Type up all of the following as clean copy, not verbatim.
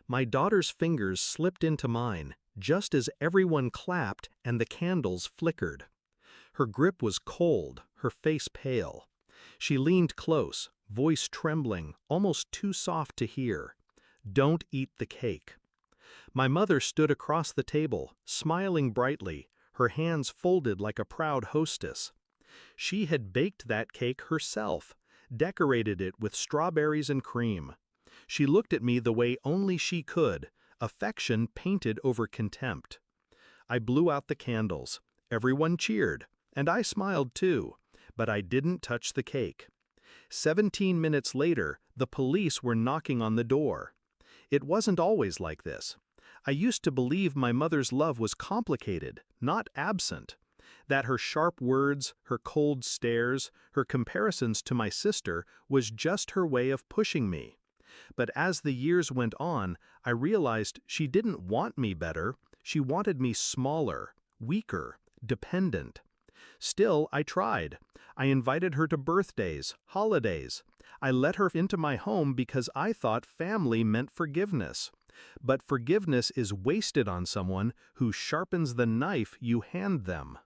My daughter's fingers slipped into mine, just as everyone clapped and the candles flickered. Her grip was cold, her face pale. She leaned close, voice trembling, almost too soft to hear. "Don't eat the cake." My mother stood across the table, smiling brightly, her hands folded like a proud hostess. She had baked that cake herself, decorated it with strawberries and cream. She looked at me the way only she could, affection painted over contempt. I blew out the candles. Everyone cheered, and I smiled too, but I didn't touch the cake. 17 minutes later, the police were knocking on the door. It wasn't always like this. I used to believe my mother's love was complicated, not absent. That her sharp words, her cold stares, her comparisons to my sister was just her way of pushing me. But as the years went on, I realized she didn't want me better, she wanted me smaller, weaker, dependent. Still, I tried. I invited her to birthdays, holidays. I let her into my home because I thought family meant forgiveness. But forgiveness is wasted on someone who sharpens the knife you hand them.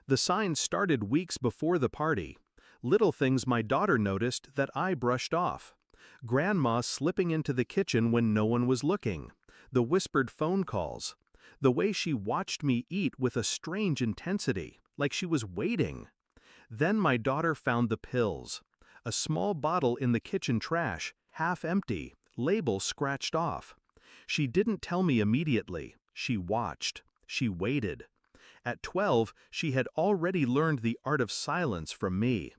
The signs started weeks before the party. Little things my daughter noticed that I brushed off. Grandma slipping into the kitchen when no one was looking. The whispered phone calls. The way she watched me eat with a strange intensity, like she was waiting. Then my daughter found the pills. A small bottle in the kitchen trash, half empty, label scratched off. She didn't tell me immediately. She watched. She waited. At 12, she had already learned the art of silence from me.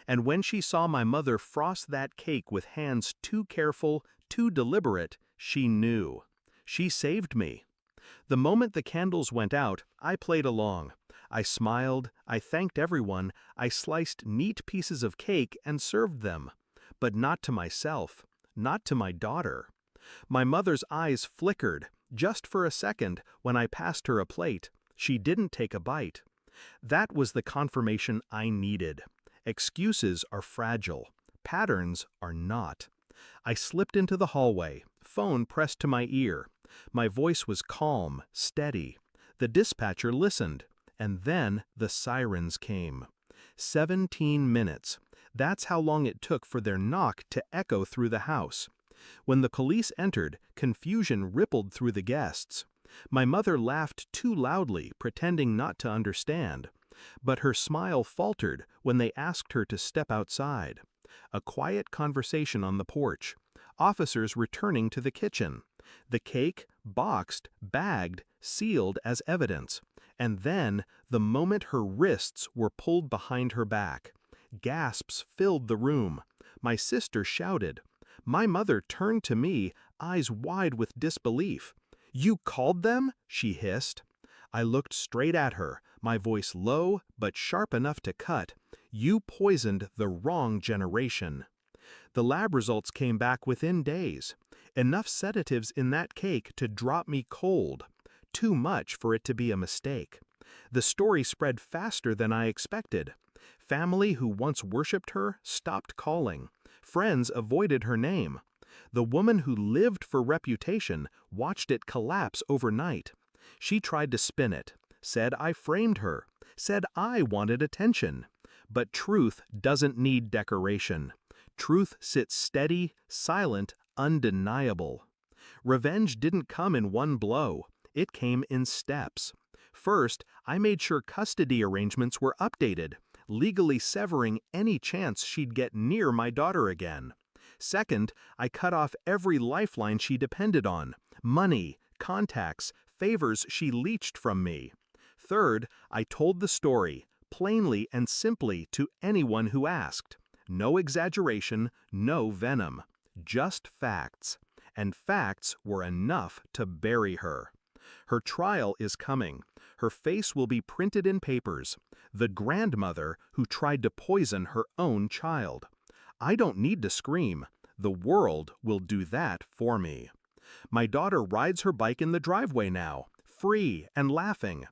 And when she saw my mother frost that cake with hands too careful, too deliberate, she knew. She saved me. The moment the candles went out, I played along. I smiled, I thanked everyone, I sliced neat pieces of cake and served them. But not to myself, not to my daughter. My mother's eyes flickered, just for a second, when I passed her a plate. She didn't take a bite. That was the confirmation I needed. Excuses are fragile. Patterns are not. I slipped into the hallway, phone pressed to my ear. My voice was calm, steady. The dispatcher listened, and then the sirens came. 17 minutes. That's how long it took for their knock to echo through the house. When the police entered, confusion rippled through the guests. My mother laughed too loudly, pretending not to understand. But her smile faltered when they asked her to step outside. A quiet conversation on the porch. Officers returning to the kitchen. The cake, boxed, bagged, sealed as evidence. And then, the moment her wrists were pulled behind her back. Gasps filled the room. My sister shouted. My mother turned to me, eyes wide with disbelief. "You called them?" she hissed. I looked straight at her, my voice low but sharp enough to cut. "You poisoned the wrong generation." The lab results came back within days. Enough sedatives in that cake to drop me cold. Too much for it to be a mistake. The story spread faster than I expected. Family who once worshipped her stopped calling. Friends avoided her name. The woman who lived for reputation watched it collapse overnight. She tried to spin it, said I framed her, said I wanted attention. But truth doesn't need decoration. Truth sits steady, silent, undeniable. Revenge didn't come in one blow. It came in steps. First, I made sure custody arrangements were updated, legally severing any chance she'd get near my daughter again. Second, I cut off every lifeline she depended on, money, contacts, favors she leached from me. Third, I told the story, plainly and simply to anyone who asked. No exaggeration, no venom, just facts. And facts were enough to bury her. Her trial is coming. Her face will be printed in papers. The grandmother who tried to poison her own child. I don't need to scream. The world will do that for me. My daughter rides her bike in the driveway now, free and laughing.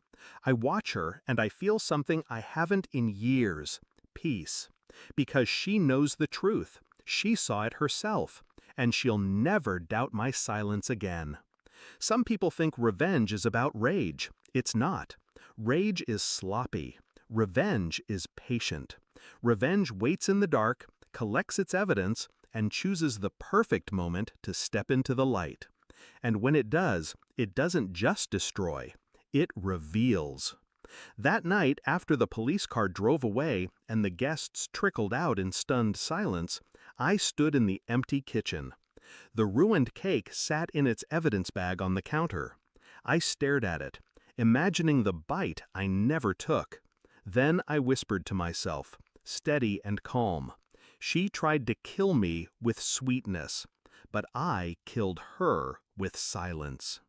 I watch her and I feel something I haven't in years. Peace. Because she knows the truth. She saw it herself. and she'll never doubt my silence again. Some people think revenge is about rage. It's not. Rage is sloppy. Revenge is patient. Revenge waits in the dark, collects its evidence, and chooses the perfect moment to step into the light. And when it does, it doesn't just destroy, it reveals. That night, after the police car drove away and the guests trickled out in stunned silence, I stood in the empty kitchen. The ruined cake sat in its evidence bag on the counter. I stared at it, imagining the bite I never took. Then I whispered to myself, steady and calm, "She tried to kill me with sweetness, but I killed her with silence."